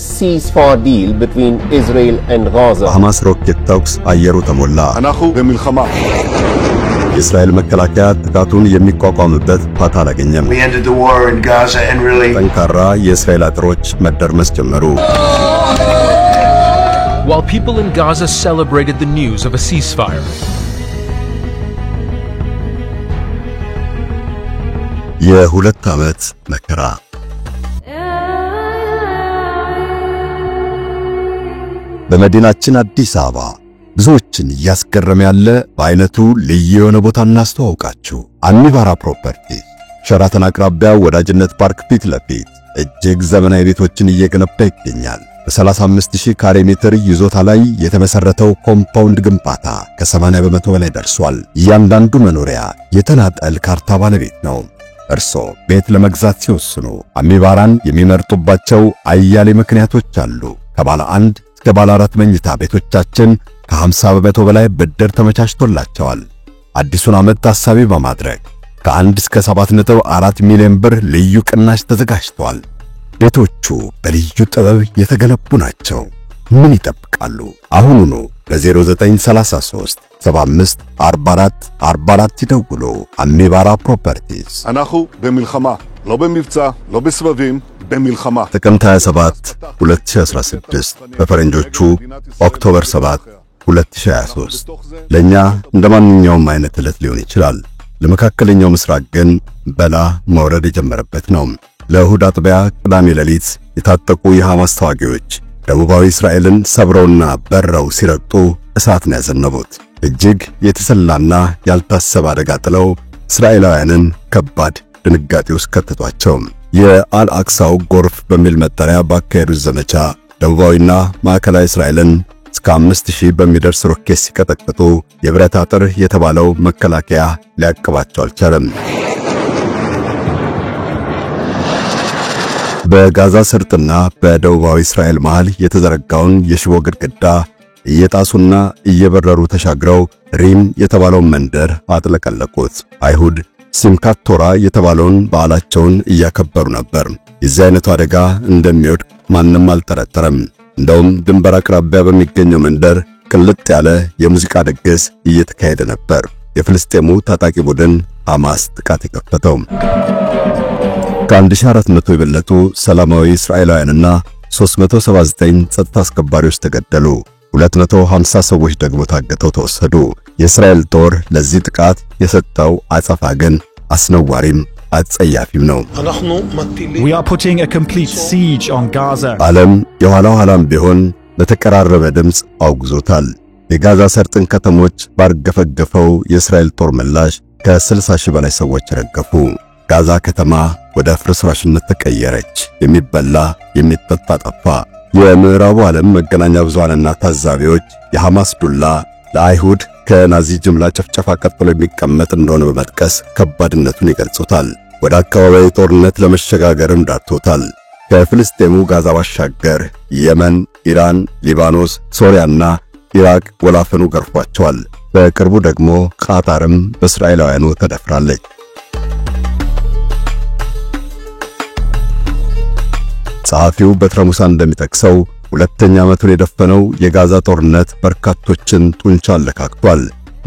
ceasefire deal between Israel and Gaza. ሐማስ ሮኬት ተኩስ አየሩ ተሞላ። אנחנו במלחמה. የእስራኤል መከላከያ ጥቃቱን የሚቋቋምበት ፋታ አላገኘም። We ended the war in Gaza and really ጠንካራ የእስራኤል አጥሮች መደርመስ ጀመሩ። While people in Gaza celebrated the news of a ceasefire, የሁለት ዓመት መከራ በመዲናችን አዲስ አበባ ብዙዎችን እያስገረመ ያለ በአይነቱ ልዩ የሆነ ቦታ እናስተዋውቃችሁ። አሚባራ ፕሮፐርቲስ ሸራተን አቅራቢያ ወዳጅነት ፓርክ ፊት ለፊት እጅግ ዘመናዊ ቤቶችን እየገነባ ይገኛል። በ35000 ካሬ ሜትር ይዞታ ላይ የተመሰረተው ኮምፓውንድ ግንባታ ከ80 በመቶ በላይ ደርሷል። እያንዳንዱ መኖሪያ የተናጠል ካርታ ባለቤት ነው። እርሶ ቤት ለመግዛት ሲወስኑ አሚባራን የሚመርጡባቸው አያሌ ምክንያቶች አሉ። ከባለ 1 እስከ ባለ 4 መኝታ ቤቶቻችን ከ50 በመቶ በላይ ብድር ተመቻችቶላቸዋል። አዲሱን ዓመት ታሳቢ በማድረግ ከ1 እስከ 7.4 ሚሊዮን ብር ልዩ ቅናሽ ተዘጋጅቷል። ቤቶቹ በልዩ ጥበብ የተገነቡ ናቸው። ምን ይጠብቃሉ? አሁኑኑ ለ0933 75 44 44 ይደውሉ። አሚባራ ፕሮፐርቲስ። אנחנו במלחמה, לא במבצע, לא בסבבים, במלחמה. ጥቅምት 27 2016 በፈረንጆቹ ኦክቶበር 7 2023 ለኛ እንደማንኛውም አይነት ዕለት ሊሆን ይችላል። ለመካከለኛው ምስራቅ ግን በላ መውረድ የጀመረበት ነው። ለእሁድ አጥቢያ ቅዳሜ ሌሊት የታጠቁ የሐማስ ተዋጊዎች ደቡባዊ እስራኤልን ሰብረውና በረው ሲረግጡ እሳት ነው ያዘነቡት። እጅግ የተሰላና ያልታሰበ አደጋ ጥለው እስራኤላውያንን ከባድ ድንጋጤ ውስጥ ከተቷቸው። የአልአክሳው ጎርፍ በሚል መጠሪያ ባካሄዱት ዘመቻ ደቡባዊና ማዕከላዊ እስራኤልን እስከ 5000 በሚደርስ ሮኬት ሲቀጠቅጡ የብረት አጥር የተባለው መከላከያ ሊያቅባቸው አልቻለም። በጋዛ ሰርጥና በደቡባዊ እስራኤል መሃል የተዘረጋውን የሽቦ ግድግዳ እየጣሱና እየበረሩ ተሻግረው ሪም የተባለውን መንደር አጥለቀለቁት። አይሁድ ሲምካት ቶራ የተባለውን በዓላቸውን እያከበሩ ነበር። የዚህ አይነቱ አደጋ እንደሚወድቅ ማንም አልጠረጠረም። እንደውም ድንበር አቅራቢያ በሚገኘው መንደር ቅልጥ ያለ የሙዚቃ ድግስ እየተካሄደ ነበር። የፍልስጤሙ ታጣቂ ቡድን ሐማስ ጥቃት የከፈተው ከ1400 የበለጡ ሰላማዊ እስራኤላውያንና 379 ጸጥታ አስከባሪዎች ተገደሉ። 250 ሰዎች ደግሞ ታግተው ተወሰዱ። የእስራኤል ጦር ለዚህ ጥቃት የሰጠው አጸፋ ግን አስነዋሪም አጸያፊም ነው። We are putting a complete siege on Gaza. ዓለም የኋላም ቢሆን በተቀራረበ ድምፅ አውግዞታል። የጋዛ ሰርጥን ከተሞች ባርገፈገፈው የእስራኤል ጦር ምላሽ ከ60 ሺህ በላይ ሰዎች ረገፉ። ጋዛ ከተማ ወደ ፍርስራሽነት ተቀየረች። የሚበላ የሚጠጣ ጠፋ። የምዕራቡ ዓለም መገናኛ ብዙሃንና ታዛቢዎች የሐማስ ዱላ ለአይሁድ ከናዚ ጅምላ ጨፍጨፋ ቀጥሎ የሚቀመጥ እንደሆነ በመጥቀስ ከባድነቱን ይገልጹታል። ወደ አካባቢው ጦርነት ለመሸጋገርም ዳርቶታል። ከፍልስጤሙ ጋዛ ባሻገር የመን፣ ኢራን፣ ሊባኖስ፣ ሶሪያና ኢራቅ ወላፈኑ ገርፏቸዋል። በቅርቡ ደግሞ ቃጣርም በእስራኤላውያኑ ተደፍራለች። ጸሐፊው በትረ ሙሳ እንደሚጠቅሰው ሁለተኛ ዓመቱን የደፈነው የጋዛ ጦርነት በርካቶችን ጡንቻ አለካክቷል።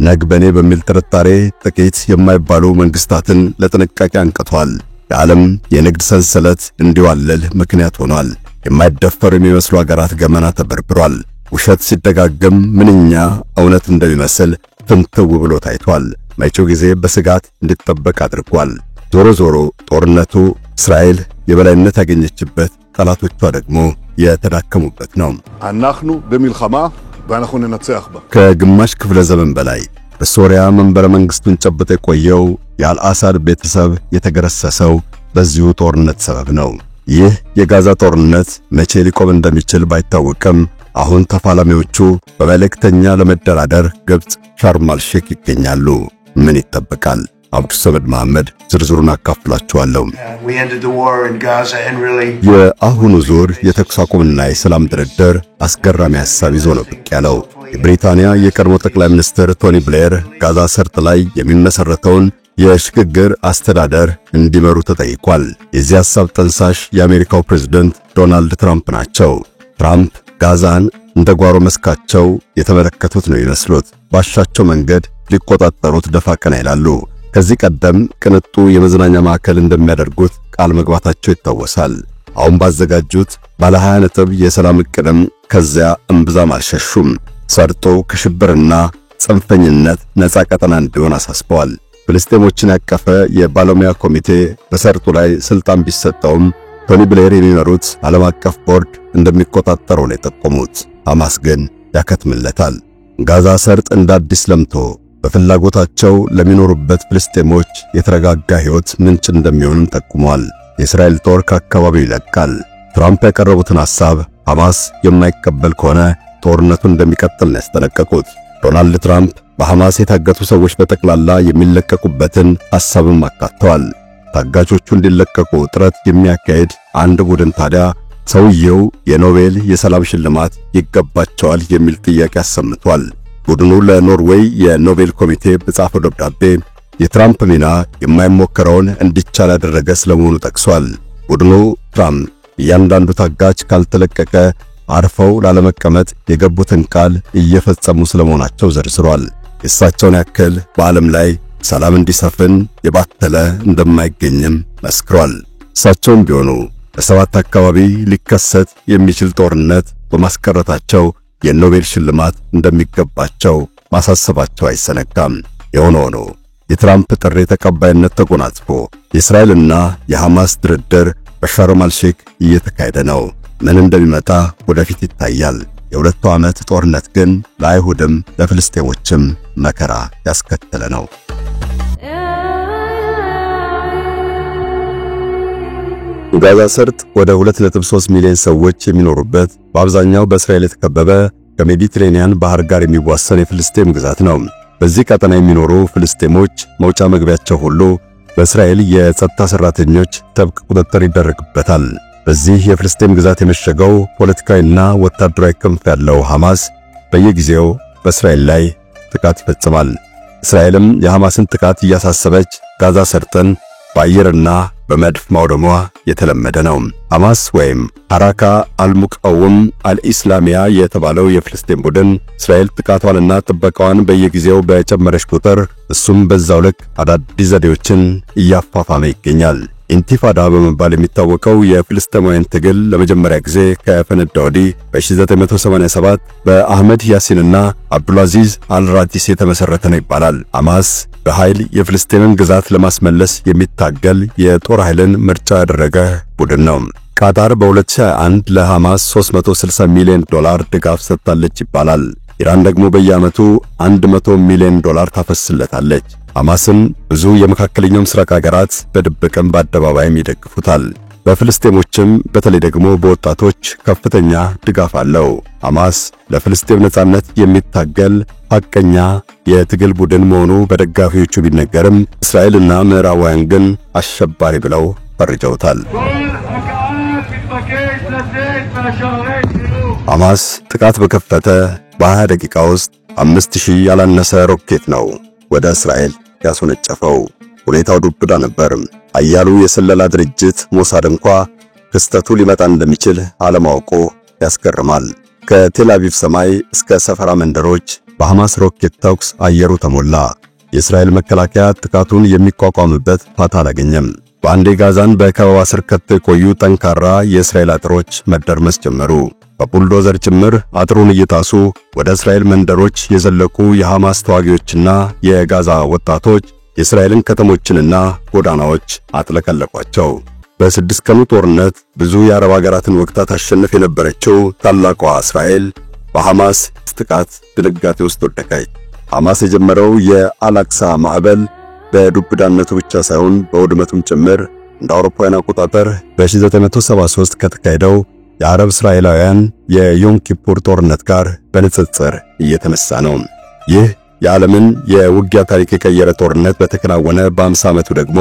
ነግበኔ በሚል ጥርጣሬ ጥቂት የማይባሉ መንግስታትን ለጥንቃቄ አንቅቷል። የዓለም የንግድ ሰንሰለት እንዲዋለል ምክንያት ሆኗል። የማይደፈሩ የሚመስሉ አገራት ገመና ተበርብሯል። ውሸት ሲደጋገም ምንኛ እውነት እንደሚመስል ፍንትው ብሎ ታይቷል። መጪው ጊዜ በስጋት እንዲጠበቅ አድርጓል። ዞሮ ዞሮ ጦርነቱ እስራኤል የበላይነት ያገኘችበት፣ ጠላቶቿ ደግሞ የተዳከሙበት ነው። אנחנו במלחמה ואנחנו ננצח בה. ከግማሽ ክፍለ ዘመን በላይ በሶሪያ መንበረ መንግስቱን ጨብጦ የቆየው የአልአሳድ ቤተሰብ የተገረሰሰው በዚሁ ጦርነት ሰበብ ነው። ይህ የጋዛ ጦርነት መቼ ሊቆም እንደሚችል ባይታወቅም አሁን ተፋላሚዎቹ በመልእክተኛ ለመደራደር ግብጽ ሻርም አልሼክ ይገኛሉ። ምን ይጠበቃል? አብዱ ሰመድ መሐመድ ዝርዝሩን አካፍላችኋለሁ። we ended the war in Gaza and really የአሁኑ ዙር የተኩስ አቁምና የሰላም ድርድር አስገራሚ ሐሳብ ይዞ ነው ብቅ ያለው። የብሪታንያ የቀድሞ ጠቅላይ ሚኒስትር ቶኒ ብሌር ጋዛ ሰርጥ ላይ የሚመሰረተውን የሽግግር አስተዳደር እንዲመሩ ተጠይቋል። የዚህ ሐሳብ ጠንሳሽ የአሜሪካው ፕሬዝዳንት ዶናልድ ትራምፕ ናቸው። ትራምፕ ጋዛን እንደ ጓሮ መስካቸው የተመለከቱት ነው ይመስሉት። ባሻቸው መንገድ ሊቆጣጠሩት ደፋ ቀና ይላሉ። ከዚህ ቀደም ቅንጡ የመዝናኛ ማዕከል እንደሚያደርጉት ቃል መግባታቸው ይታወሳል። አሁን ባዘጋጁት ባለ 20 ነጥብ የሰላም ዕቅድም ከዚያ እምብዛም አልሸሹም። ሰርጦ ከሽብርና ጽንፈኝነት ነፃ ቀጠና እንዲሆን አሳስበዋል። ፍልስጤሞችን ያቀፈ የባለሙያ ኮሚቴ በሰርጡ ላይ ስልጣን ቢሰጠውም ቶኒ ብሌር የሚመሩት ዓለም አቀፍ ቦርድ እንደሚቆጣጠረው ነው የጠቆሙት። ሐማስ ግን ያከትምለታል። ጋዛ ሰርጥ እንደ አዲስ ለምቶ በፍላጎታቸው ለሚኖሩበት ፍልስጤሞች የተረጋጋ ሕይወት ምንጭ እንደሚሆንም ጠቁመዋል። የእስራኤል ጦር ከአካባቢው ይለቃል። ትራምፕ ያቀረቡትን ሐሳብ ሐማስ የማይቀበል ከሆነ ጦርነቱ እንደሚቀጥል ነው ያስጠነቀቁት። ዶናልድ ትራምፕ በሐማስ የታገቱ ሰዎች በጠቅላላ የሚለቀቁበትን ሐሳብም አካተዋል። ታጋቾቹ እንዲለቀቁ ጥረት የሚያካሄድ አንድ ቡድን ታዲያ ሰውየው የኖቤል የሰላም ሽልማት ይገባቸዋል የሚል ጥያቄ አሰምቷል። ቡድኑ ለኖርዌይ የኖቤል ኮሚቴ በጻፈው ደብዳቤ የትራምፕ ሚና የማይሞከረውን እንዲቻል ያደረገ ስለመሆኑ ጠቅሷል። ቡድኑ ትራምፕ እያንዳንዱ ታጋች ካልተለቀቀ አርፈው ላለመቀመጥ የገቡትን ቃል እየፈጸሙ ስለመሆናቸው ዘርዝሯል። የእሳቸውን ያክል በዓለም ላይ ሰላም እንዲሰፍን የባተለ እንደማይገኝም መስክሯል። እሳቸውም ቢሆኑ በሰባት አካባቢ ሊከሰት የሚችል ጦርነት በማስቀረታቸው የኖቤል ሽልማት እንደሚገባቸው ማሳሰባቸው አይሰነጋም። የሆነ ሆኖ የትራምፕ ጥሪ ተቀባይነት ተጎናጽፎ የእስራኤልና የሐማስ ድርድር በሻርም አልሼክ እየተካሄደ ነው። ምን እንደሚመጣ ወደፊት ይታያል። የሁለቱ ዓመት ጦርነት ግን ለአይሁድም ለፍልስጤሞችም መከራ ያስከተለ ነው። ጋዛ ሰርጥ ወደ 2.3 ሚሊዮን ሰዎች የሚኖሩበት በአብዛኛው በእስራኤል የተከበበ ከሜዲትሬኒያን ባህር ጋር የሚዋሰን የፍልስጤም ግዛት ነው። በዚህ ቀጠና የሚኖሩ ፍልስጤሞች መውጫ መግቢያቸው ሁሉ በእስራኤል የጸጥታ ሰራተኞች ጥብቅ ቁጥጥር ይደረግበታል። በዚህ የፍልስጤም ግዛት የመሸገው ፖለቲካዊና ወታደራዊ ክንፍ ያለው ሐማስ በየጊዜው በእስራኤል ላይ ጥቃት ይፈጽማል። እስራኤልም የሐማስን ጥቃት እያሳሰበች ጋዛ ሰርጥን በአየርና በመድፍ ማውደሟ የተለመደ ነው። ሐማስ ወይም ሐራካ አልሙቃወም አልኢስላሚያ የተባለው የፍልስጤም ቡድን እስራኤል ጥቃቷንና ጥበቃዋን በየጊዜው በጨመረች ቁጥር እሱም በዛው ልክ አዳዲስ ዘዴዎችን እያፋፋመ ይገኛል። ኢንቲፋዳ በመባል የሚታወቀው የፍልስጤማውያን ትግል ለመጀመሪያ ጊዜ ከፈነዳ ወዲህ በ1987 በአህመድ ያሲንና አብዱልአዚዝ አልራቲስ የተመሰረተ ነው ይባላል። ሐማስ በኃይል የፍልስጤምን ግዛት ለማስመለስ የሚታገል የጦር ኃይልን ምርጫ ያደረገ ቡድን ነው። ቃጣር በ2021 ለሐማስ $360 ሚሊዮን ድጋፍ ሰጥታለች ይባላል። ኢራን ደግሞ በየዓመቱ $100 ሚሊዮን ታፈስለታለች። ሐማስን ብዙ የመካከለኛው ምስራቅ ሀገራት በድብቅም በአደባባይም ይደግፉታል። በፍልስጤሞችም በተለይ ደግሞ በወጣቶች ከፍተኛ ድጋፍ አለው። ሐማስ ለፍልስጤም ነጻነት የሚታገል ሐቀኛ የትግል ቡድን መሆኑ በደጋፊዎቹ ቢነገርም እስራኤልና ምዕራባውያን ግን አሸባሪ ብለው ፈርጀውታል። ሐማስ ጥቃት በከፈተ በ20 ደቂቃ ውስጥ 5000 ያላነሰ ሮኬት ነው ወደ እስራኤል ያስወነጨፈው። ሁኔታው ዱብዳ ነበር። አያሉ የስለላ ድርጅት ሞሳድ እንኳ ክስተቱ ሊመጣ እንደሚችል አለማወቁ ያስገርማል። ከቴል አቪቭ ሰማይ እስከ ሰፈራ መንደሮች በሐማስ ሮኬት ተኩስ አየሩ ተሞላ። የእስራኤል መከላከያ ጥቃቱን የሚቋቋምበት ፋታ አላገኘም። በአንዴ ጋዛን በከበባ ስር ከተው የቆዩ ጠንካራ የእስራኤል አጥሮች መደርመስ ጀመሩ። በቡልዶዘር ጭምር አጥሩን እየጣሱ ወደ እስራኤል መንደሮች የዘለቁ የሐማስ ተዋጊዎችና የጋዛ ወጣቶች የእስራኤልን ከተሞችንና ጎዳናዎች አጥለቀለቋቸው። በ6 ቀኑ ጦርነት ብዙ የአረብ ሀገራትን ወቅታ ታሸንፍ የነበረችው ታላቋ እስራኤል በሐማስ ጥቃት ድንጋጤ ውስጥ ወደቀች። ሐማስ የጀመረው የአላክሳ ማዕበል በዱብዳነቱ ብቻ ሳይሆን በውድመቱም ጭምር እንደ አውሮፓውያን አቆጣጠር በ1973 ከተካሄደው የአረብ እስራኤላውያን የዮም ኪፑር ጦርነት ጋር በንጽጽር እየተነሳ ነው። ይህ የዓለምን የውጊያ ታሪክ የቀየረ ጦርነት በተከናወነ በ50 ዓመቱ ደግሞ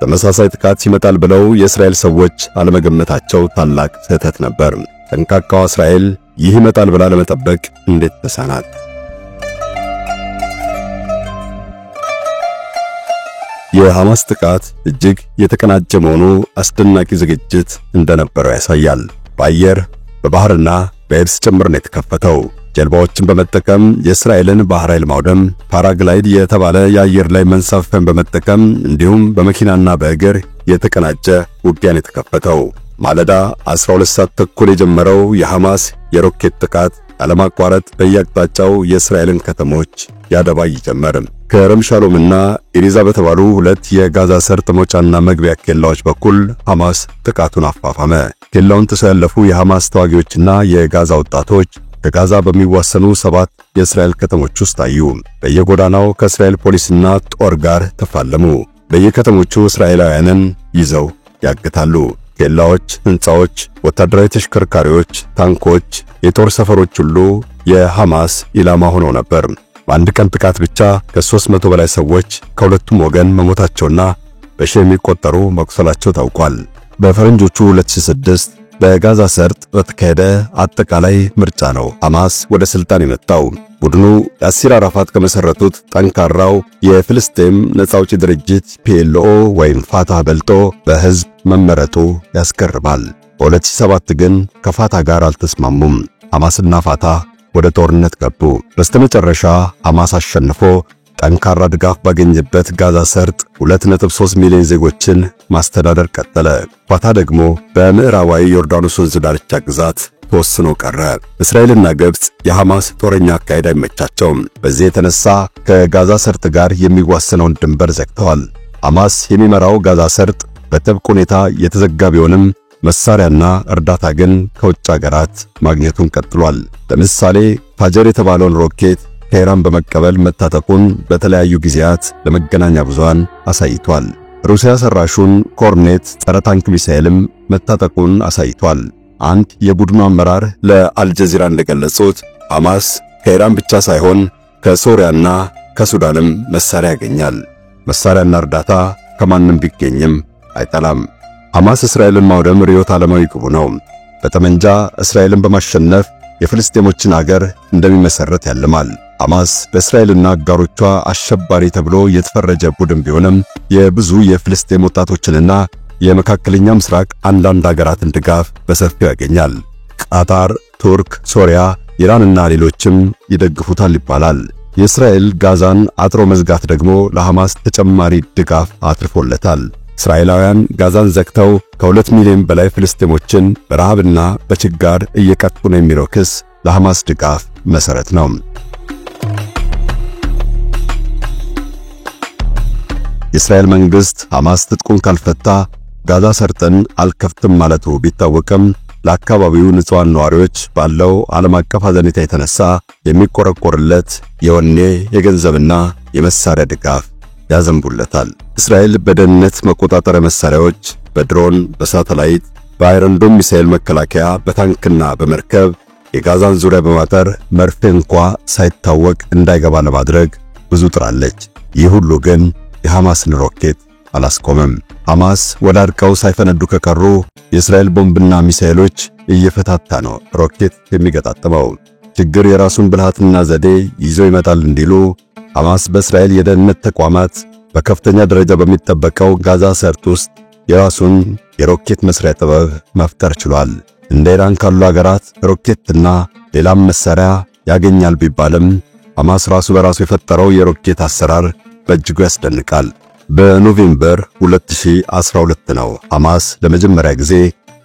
ተመሳሳይ ጥቃት ይመጣል ብለው የእስራኤል ሰዎች አለመገመታቸው ታላቅ ስህተት ነበር። ጠንቃቃዋ እስራኤል ይህ ይመጣል ብላ ለመጠበቅ እንዴት ተሳናት? የሐማስ ጥቃት እጅግ የተቀናጀ መሆኑ አስደናቂ ዝግጅት እንደነበረው ያሳያል። በአየር በባህርና በየብስ ጭምር ነው የተከፈተው። ጀልባዎችን በመጠቀም የእስራኤልን ባህር ኃይል ማውደም፣ ፓራግላይድ የተባለ የአየር ላይ መንሳፈፊያን በመጠቀም እንዲሁም በመኪናና በእግር የተቀናጀ ውጊያን የተከፈተው። ማለዳ 12 ሰዓት ተኩል የጀመረው የሐማስ የሮኬት ጥቃት ያለማቋረጥ በየአቅጣጫው የእስራኤልን ከተሞች ያደባይ ጀመር። ከረም ሻሎምና ኢሪዛ በተባሉ ሁለት የጋዛ ሰርጥ መውጫና መግቢያ ኬላዎች በኩል ሐማስ ጥቃቱን አፋፋመ። ኬላውን ጥሰው ያለፉ የሐማስ ተዋጊዎችና የጋዛ ወጣቶች ከጋዛ በሚዋሰኑ 7 የእስራኤል ከተሞች ውስጥ ታዩ። በየጎዳናው ከእስራኤል ፖሊስና ጦር ጋር ተፋለሙ። በየከተሞቹ እስራኤላውያንን ይዘው ያግታሉ። ኬላዎች፣ ሕንፃዎች፣ ወታደራዊ ተሽከርካሪዎች፣ ታንኮች፣ የጦር ሰፈሮች ሁሉ የሐማስ ኢላማ ሆነው ነበር። በአንድ ቀን ጥቃት ብቻ ከ300 በላይ ሰዎች ከሁለቱም ወገን መሞታቸውና በሺህ የሚቆጠሩ መቁሰላቸው ታውቋል። በፈረንጆቹ 2006 በጋዛ ሰርጥ በተካሄደ አጠቃላይ ምርጫ ነው ሐማስ ወደ ስልጣን የመጣው። ቡድኑ ያሲር አራፋት ከመሰረቱት ጠንካራው የፍልስጤም ነፃ አውጪ ድርጅት PLO ወይም ፋታህ በልጦ በህዝብ መመረጡ ያስገርማል። በ2007 ግን ከፋታህ ጋር አልተስማሙም። ሐማስና ፋታህ ወደ ጦርነት ገቡ። በስተመጨረሻ ሐማስ አሸንፎ ጠንካራ ድጋፍ ባገኘበት ጋዛ ሰርጥ 2.3 ሚሊዮን ዜጎችን ማስተዳደር ቀጠለ። ፋታህ ደግሞ በምዕራባዊ ዮርዳኖስ ወንዝ ዳርቻ ግዛት ተወስኖ ቀረ። እስራኤልና ግብጽ የሐማስ ጦረኛ አካሄድ አይመቻቸውም። በዚህ የተነሳ ከጋዛ ሰርጥ ጋር የሚዋሰነውን ድንበር ዘግተዋል። ሐማስ የሚመራው ጋዛ ሰርጥ በጥብቅ ሁኔታ የተዘጋ ቢሆንም መሳሪያና እርዳታ ግን ከውጭ ሀገራት ማግኘቱን ቀጥሏል። ለምሳሌ ፋጀር የተባለውን ሮኬት ከኢራን በመቀበል መታጠቁን በተለያዩ ጊዜያት ለመገናኛ ብዙሃን አሳይቷል። ሩሲያ ሰራሹን ኮርኔት ጸረ ታንክ ሚሳኤልም መታጠቁን አሳይቷል። አንድ የቡድኑ አመራር ለአልጀዚራ እንደገለጹት ሐማስ ከኢራን ብቻ ሳይሆን ከሶሪያና ከሱዳንም መሳሪያ ያገኛል። መሳሪያና እርዳታ ከማንም ቢገኝም አይጠላም። ሐማስ እስራኤልን ማውደም ርዕዮተ ዓለማዊ ግቡ ነው። በጠመንጃ እስራኤልን በማሸነፍ የፍልስጤሞችን አገር እንደሚመሰረት ያልማል። ሐማስ በእስራኤልና አጋሮቿ አሸባሪ ተብሎ የተፈረጀ ቡድን ቢሆንም የብዙ የፍልስጤም ወጣቶችንና የመካከለኛ ምስራቅ አንዳንድ አገራትን ድጋፍ በሰፊው ያገኛል። ቃጣር፣ ቱርክ፣ ሶሪያ፣ ኢራንና ሌሎችም ይደግፉታል ይባላል። የእስራኤል ጋዛን አጥሮ መዝጋት ደግሞ ለሐማስ ተጨማሪ ድጋፍ አትርፎለታል። እስራኤላውያን ጋዛን ዘግተው ከ2 ሚሊዮን በላይ ፍልስጤሞችን በረሃብና በችጋር እየቀጡ ነው የሚለው ክስ ለሐማስ ድጋፍ መሰረት ነው። የእስራኤል መንግስት ሐማስ ትጥቁን ካልፈታ ጋዛ ሰርጥን አልከፍትም ማለቱ ቢታወቅም ለአካባቢው ንጹሃን ነዋሪዎች ባለው ዓለም አቀፍ ሐዘኔታ የተነሳ የሚቆረቆርለት የወኔ የገንዘብና የመሳሪያ ድጋፍ ያዘንቡለታል። እስራኤል በደህንነት መቆጣጠሪያ መሳሪያዎች፣ በድሮን፣ በሳተላይት፣ በአይረንዶም ሚሳኤል መከላከያ፣ በታንክና በመርከብ የጋዛን ዙሪያ በማጠር መርፌ እንኳ ሳይታወቅ እንዳይገባ ለማድረግ ብዙ ጥራለች። ይህ ሁሉ ግን የሐማስን ሮኬት አላስቆመም። ሐማስ ወዳድቀው ሳይፈነዱ ከቀሩ የእስራኤል ቦምብና ሚሳኤሎች እየፈታታ ነው ሮኬት የሚገጣጥመው። ችግር የራሱን ብልሃትና ዘዴ ይዞ ይመጣል እንዲሉ ሐማስ በእስራኤል የደህንነት ተቋማት በከፍተኛ ደረጃ በሚጠበቀው ጋዛ ሰርጥ ውስጥ የራሱን የሮኬት መስሪያ ጥበብ መፍጠር ችሏል። እንደ ኢራን ካሉ ሀገራት ሮኬትና ሌላም መሳሪያ ያገኛል ቢባልም ሐማስ ራሱ በራሱ የፈጠረው የሮኬት አሰራር በእጅጉ ያስደንቃል። በኖቬምበር 2012 ነው ሐማስ ለመጀመሪያ ጊዜ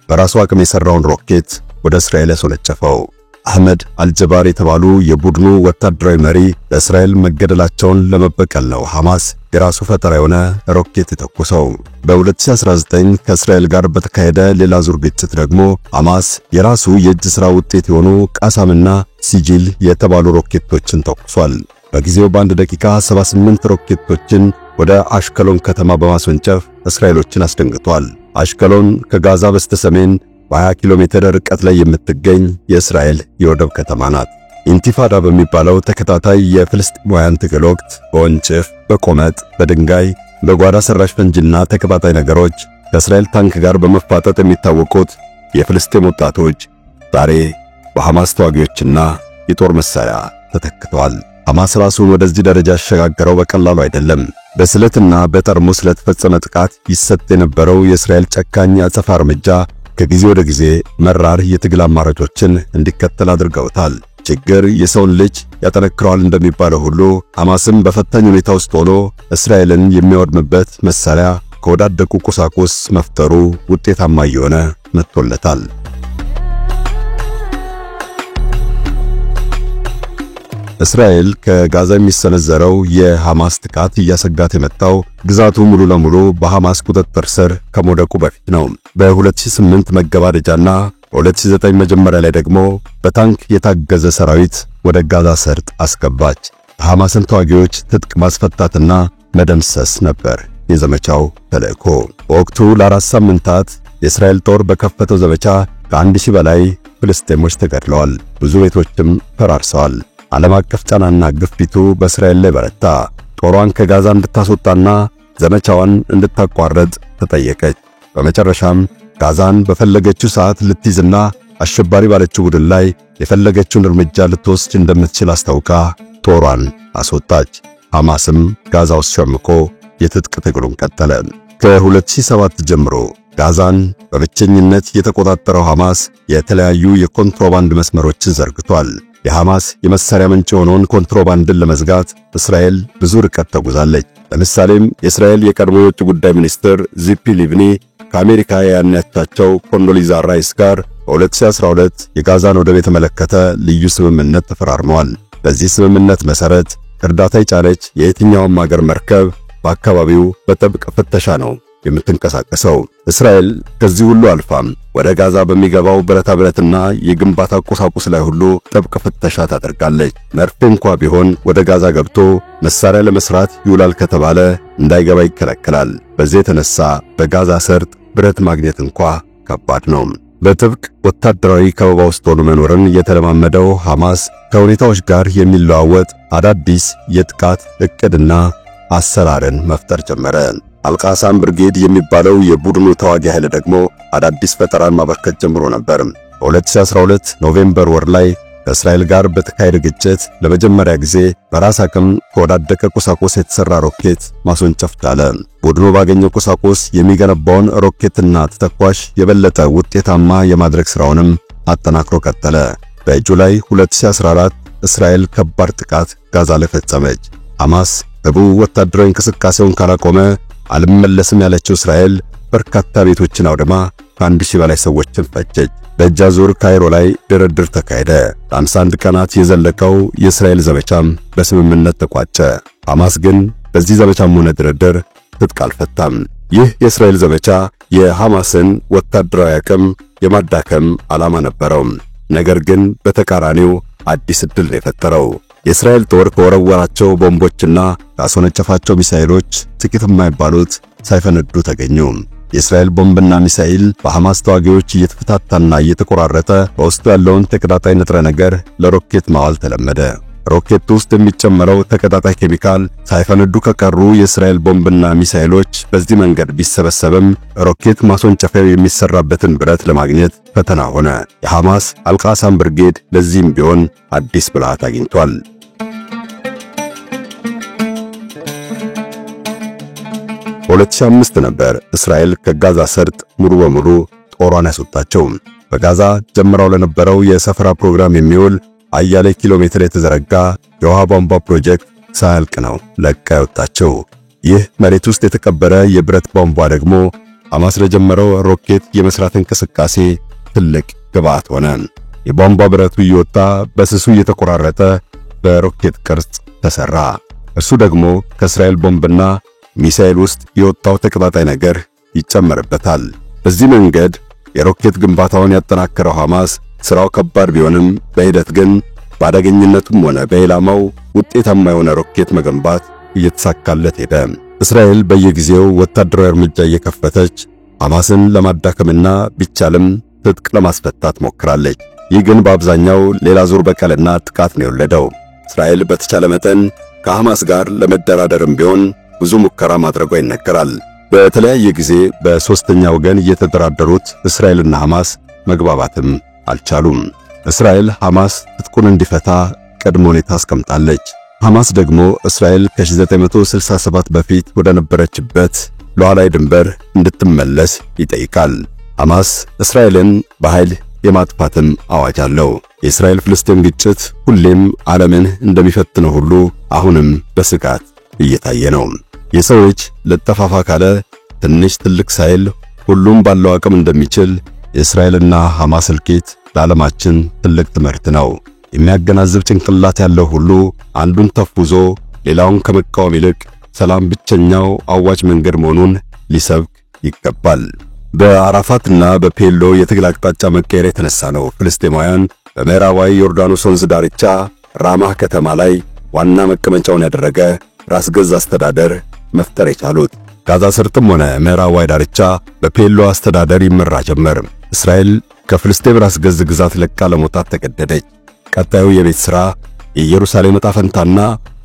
በራሱ አቅም የሰራውን ሮኬት ወደ እስራኤል ያስወነጨፈው። አህመድ አልጀባር የተባሉ የቡድኑ ወታደራዊ መሪ ለእስራኤል መገደላቸውን ለመበቀል ነው ሐማስ የራሱ ፈጠራ የሆነ ሮኬት የተኮሰው። በ2019 ከእስራኤል ጋር በተካሄደ ሌላ ዙር ግጭት ደግሞ ሐማስ የራሱ የእጅ ሥራ ውጤት የሆኑ ቃሳምና ሲጂል የተባሉ ሮኬቶችን ተኩሷል። በጊዜው በአንድ ደቂቃ 78 ሮኬቶችን ወደ አሽከሎን ከተማ በማስወንጨፍ እስራኤሎችን አስደንግጧል። አሽከሎን ከጋዛ በስተሰሜን በ20 ኪሎ ሜትር ርቀት ላይ የምትገኝ የእስራኤል የወደብ ከተማ ናት። ኢንቲፋዳ በሚባለው ተከታታይ የፍልስጤማውያን ትግል ወቅት በወንጭፍ፣ በቆመጥ፣ በድንጋይ፣ በጓዳ ሰራሽ ፈንጂና ተከታታይ ነገሮች ከእስራኤል ታንክ ጋር በመፋጠጥ የሚታወቁት የፍልስጤም ወጣቶች ዛሬ በሐማስ ተዋጊዎችና የጦር መሳሪያ ተተክተዋል። ሐማስ ራሱን ወደዚህ ደረጃ ያሸጋገረው በቀላሉ አይደለም። በስለትና በጠርሙስ ለተፈጸመ ጥቃት ይሰጥ የነበረው የእስራኤል ጨካኝ አጸፋ እርምጃ ከጊዜ ወደ ጊዜ መራር የትግል አማራጮችን እንዲከተል አድርገውታል። ችግር የሰውን ልጅ ያጠነክረዋል እንደሚባለው ሁሉ ሐማስም በፈታኝ ሁኔታ ውስጥ ሆኖ እስራኤልን የሚያወድምበት መሳሪያ ከወዳደቁ ቁሳቁስ መፍጠሩ ውጤታማ እየሆነ መጥቶለታል። እስራኤል ከጋዛ የሚሰነዘረው የሐማስ ጥቃት እያሰጋት የመጣው ግዛቱ ሙሉ ለሙሉ በሐማስ ቁጥጥር ስር ከመውደቁ በፊት ነው። በ2008 መገባደጃና በ2009 መጀመሪያ ላይ ደግሞ በታንክ የታገዘ ሰራዊት ወደ ጋዛ ሰርጥ አስገባች። የሐማስን ተዋጊዎች ትጥቅ ማስፈታትና መደምሰስ ነበር የዘመቻው ተልእኮ። በወቅቱ ለ4 ሳምንታት የእስራኤል ጦር በከፈተው ዘመቻ ከ1000 በላይ ፍልስጤሞች ተገድለዋል። ብዙ ቤቶችም ፈራርሰዋል። ዓለም አቀፍ ጫናና ግፊቱ በእስራኤል ላይ በረታ። ጦሯን ከጋዛ እንድታስወጣና ዘመቻዋን እንድታቋርጥ ተጠየቀች። በመጨረሻም ጋዛን በፈለገችው ሰዓት ልትይዝና አሸባሪ ባለችው ቡድን ላይ የፈለገችውን እርምጃ ልትወስድ እንደምትችል አስታውቃ ጦሯን አስወጣች። ሐማስም ጋዛ ውስጥ ሸምቆ የትጥቅ ትግሉን ቀጠለ። ከ2007 ጀምሮ ጋዛን በብቸኝነት የተቆጣጠረው ሐማስ የተለያዩ የኮንትሮባንድ መስመሮችን ዘርግቷል። የሐማስ የመሳሪያ ምንጭ የሆነውን ኮንትሮባንድን ለመዝጋት እስራኤል ብዙ ርቀት ተጉዛለች። ለምሳሌም የእስራኤል የቀድሞ የውጭ ጉዳይ ሚኒስትር ዚፒ ሊቭኒ ከአሜሪካ ያነቻቸው ኮንዶሊዛ ራይስ ጋር በ2012 የጋዛን ወደብ የተመለከተ ልዩ ስምምነት ተፈራርመዋል። በዚህ ስምምነት መሰረት እርዳታ የጫነች የየትኛውም ሀገር መርከብ በአካባቢው በጥብቅ ፍተሻ ነው የምትንቀሳቀሰው። እስራኤል ከዚህ ሁሉ አልፋም ወደ ጋዛ በሚገባው ብረታ ብረትና የግንባታ ቁሳቁስ ላይ ሁሉ ጥብቅ ፍተሻ ታደርጋለች። መርፌ እንኳ ቢሆን ወደ ጋዛ ገብቶ መሳሪያ ለመስራት ይውላል ከተባለ እንዳይገባ ይከለከላል። በዚህ የተነሳ በጋዛ ሰርጥ ብረት ማግኘት እንኳ ከባድ ነው። በጥብቅ ወታደራዊ ከበባ ውስጥ ሆኖ መኖርን የተለማመደው ሐማስ ከሁኔታዎች ጋር የሚለዋወጥ አዳዲስ የጥቃት እቅድና አሰራርን መፍጠር ጀመረ። አልቃሳም ብርጌድ የሚባለው የቡድኑ ተዋጊ ኃይል ደግሞ አዳዲስ ፈጠራን ማበርከት ጀምሮ ነበር። በ2012 ኖቬምበር ወር ላይ ከእስራኤል ጋር በተካሄደ ግጭት ለመጀመሪያ ጊዜ በራስ አቅም ከወዳደቀ ቁሳቁስ የተሰራ ሮኬት ማስወንጨፍ ቻለ። ቡድኑ ባገኘው ቁሳቁስ የሚገነባውን ሮኬትና ተተኳሽ የበለጠ ውጤታማ የማድረግ ሥራውንም አጠናክሮ ቀጠለ። በጁላይ 2014 እስራኤል ከባድ ጥቃት ጋዛ ላይ ፈጸመች። ሐማስ ወታደራዊ እንቅስቃሴውን ካላቆመ አልመለስም ያለችው እስራኤል በርካታ ቤቶችን አውድማ ከ1000 በላይ ሰዎችን ፈጀች። በእጅ አዙር ካይሮ ላይ ድርድር ተካሄደ። ለ51 ቀናት የዘለቀው የእስራኤል ዘመቻም በስምምነት ተቋጨ። ሐማስ ግን በዚህ ዘመቻም ሆነ ድርድር ትጥቅ አልፈታም። ይህ የእስራኤል ዘመቻ የሐማስን ወታደራዊ አቅም የማዳከም ዓላማ ነበረው። ነገር ግን በተቃራኒው አዲስ ዕድል ነው የፈጠረው። የእስራኤል ጦር ከወረወራቸው ቦምቦችና ካስወነጨፋቸው ሚሳኤሎች ጥቂት የማይባሉት ሳይፈነዱ ተገኙ። የእስራኤል ቦምብና ሚሳኤል በሐማስ ተዋጊዎች እየተፈታታና እየተቆራረጠ በውስጡ ያለውን ተቀጣጣይ ንጥረ ነገር ለሮኬት ማዋል ተለመደ። ሮኬት ውስጥ የሚጨመረው ተቀጣጣይ ኬሚካል ሳይፈነዱ ከቀሩ የእስራኤል ቦምብና ሚሳኤሎች በዚህ መንገድ ቢሰበሰብም ሮኬት ማስወንጨፊያው የሚሰራበትን ብረት ለማግኘት ፈተና ሆነ። የሐማስ አልቃሳም ብርጌድ ለዚህም ቢሆን አዲስ ብልሃት አግኝቷል። 2005 ነበር እስራኤል ከጋዛ ሰርጥ ሙሉ በሙሉ ጦሯን ያስወጣቸው። በጋዛ ጀምራው ለነበረው የሰፈራ ፕሮግራም የሚውል አያሌ ኪሎ ሜትር የተዘረጋ የውሃ ቧንቧ ፕሮጀክት ሳያልቅ ነው ለቃ ያወጣቸው። ይህ መሬት ውስጥ የተቀበረ የብረት ቧንቧ ደግሞ ሐማስ ለጀመረው ሮኬት የመስራት እንቅስቃሴ ትልቅ ግብዓት ሆነ። የቧንቧ ብረቱ እየወጣ በስሱ እየተቆራረጠ በሮኬት ቅርጽ ተሰራ። እሱ ደግሞ ከእስራኤል ቦምብና ሚሳኤል ውስጥ የወጣው ተቀጣጣይ ነገር ይጨመርበታል። በዚህ መንገድ የሮኬት ግንባታውን ያጠናከረው ሐማስ ስራው ከባድ ቢሆንም በሂደት ግን በአደገኝነቱም ሆነ በኢላማው ውጤታማ የሆነ ሮኬት መገንባት እየተሳካለት ሄደ። እስራኤል በየጊዜው ወታደራዊ እርምጃ እየከፈተች ሐማስን ለማዳከምና ቢቻልም ትጥቅ ለማስፈታት ሞክራለች። ይህ ግን በአብዛኛው ሌላ ዙር በቀልና ጥቃት ነው የወለደው። እስራኤል በተቻለ መጠን ከሐማስ ጋር ለመደራደርም ቢሆን ብዙ ሙከራ ማድረጓ ይነገራል። በተለያየ ጊዜ በሶስተኛ ወገን እየተደራደሩት እስራኤልና ሐማስ መግባባትም አልቻሉም። እስራኤል ሐማስ ትጥቁን እንዲፈታ ቅድመ ሁኔታ አስቀምጣለች። ሐማስ ደግሞ እስራኤል ከ1967 በፊት ወደ ነበረችበት ሉዓላዊ ድንበር እንድትመለስ ይጠይቃል። ሐማስ እስራኤልን በኃይል የማጥፋትም አዋጅ አለው። የእስራኤል ፍልስጤም ግጭት ሁሌም ዓለምን እንደሚፈትነው ሁሉ አሁንም በስጋት እየታየ ነው። የሰው ልጅ ልጠፋፋ ካለ ትንሽ ትልቅ ሳይል ሁሉም ባለው አቅም እንደሚችል የእስራኤልና ሐማስ እልቂት ለዓለማችን ትልቅ ትምህርት ነው። የሚያገናዝብ ጭንቅላት ያለው ሁሉ አንዱን ተፉዞ ሌላውን ከመቃወም ይልቅ ሰላም ብቸኛው አዋጭ መንገድ መሆኑን ሊሰብክ ይገባል። በአራፋትና በፔሎ የትግል አቅጣጫ መቀየር የተነሳ ነው ፍልስጤማውያን በምዕራባዊ ዮርዳኖስ ወንዝ ዳርቻ ራማህ ከተማ ላይ ዋና መቀመጫውን ያደረገ ራስ ገዝ አስተዳደር መፍጠር የቻሉት። ጋዛ ሰርጥም ሆነ ምዕራባዊ ዳርቻ በፔሎ አስተዳደር ይመራ ጀመር። እስራኤል ከፍልስጤም ራስ ገዝ ግዛት ለቃ ለመውጣት ተገደደች። ቀጣዩ የቤት ሥራ የኢየሩሳሌም ዕጣ ፈንታና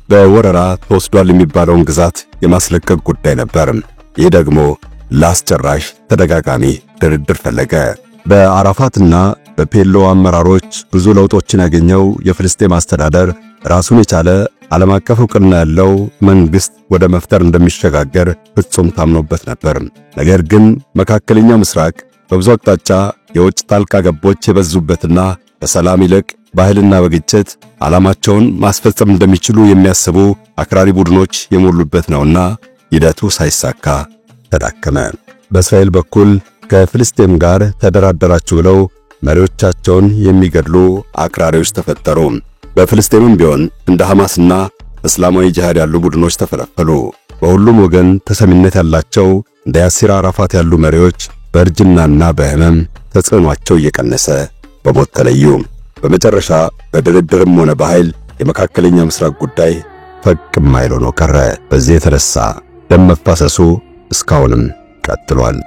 በወረራ ተወስዷል የሚባለውን ግዛት የማስለቀቅ ጉዳይ ነበር። ይህ ደግሞ ላስጨራሽ ተደጋጋሚ ድርድር ፈለገ። በአራፋትና በፔሎ አመራሮች ብዙ ለውጦችን ያገኘው የፍልስጤም አስተዳደር ራሱን የቻለ ዓለም አቀፍ ዕውቅና ያለው መንግስት ወደ መፍጠር እንደሚሸጋገር ፍጹም ታምኖበት ነበር። ነገር ግን መካከለኛው ምስራቅ በብዙ አቅጣጫ የውጭ ጣልቃ ገቦች የበዙበትና በሰላም ይልቅ በኃይልና በግጭት ዓላማቸውን ማስፈጸም እንደሚችሉ የሚያስቡ አክራሪ ቡድኖች የሞሉበት ነውና ሂደቱ ሳይሳካ ተዳከመ። በእስራኤል በኩል ከፍልስጤም ጋር ተደራደራችሁ ብለው መሪዎቻቸውን የሚገድሉ አክራሪዎች ተፈጠሩ። በፍልስጤምም ቢሆን እንደ ሐማስና እስላማዊ ጂሃድ ያሉ ቡድኖች ተፈለፈሉ። በሁሉም ወገን ተሰሚነት ያላቸው እንደ ያሲር አራፋት ያሉ መሪዎች በእርጅናና በህመም ተጽዕኗቸው እየቀነሰ በሞት ተለዩ። በመጨረሻ በድርድርም ሆነ በኃይል የመካከለኛ ምስራቅ ጉዳይ ፈቅ የማይል ሆኖ ቀረ። በዚህ የተነሳ ደም መፋሰሱ እስካሁንም ቀጥሏል።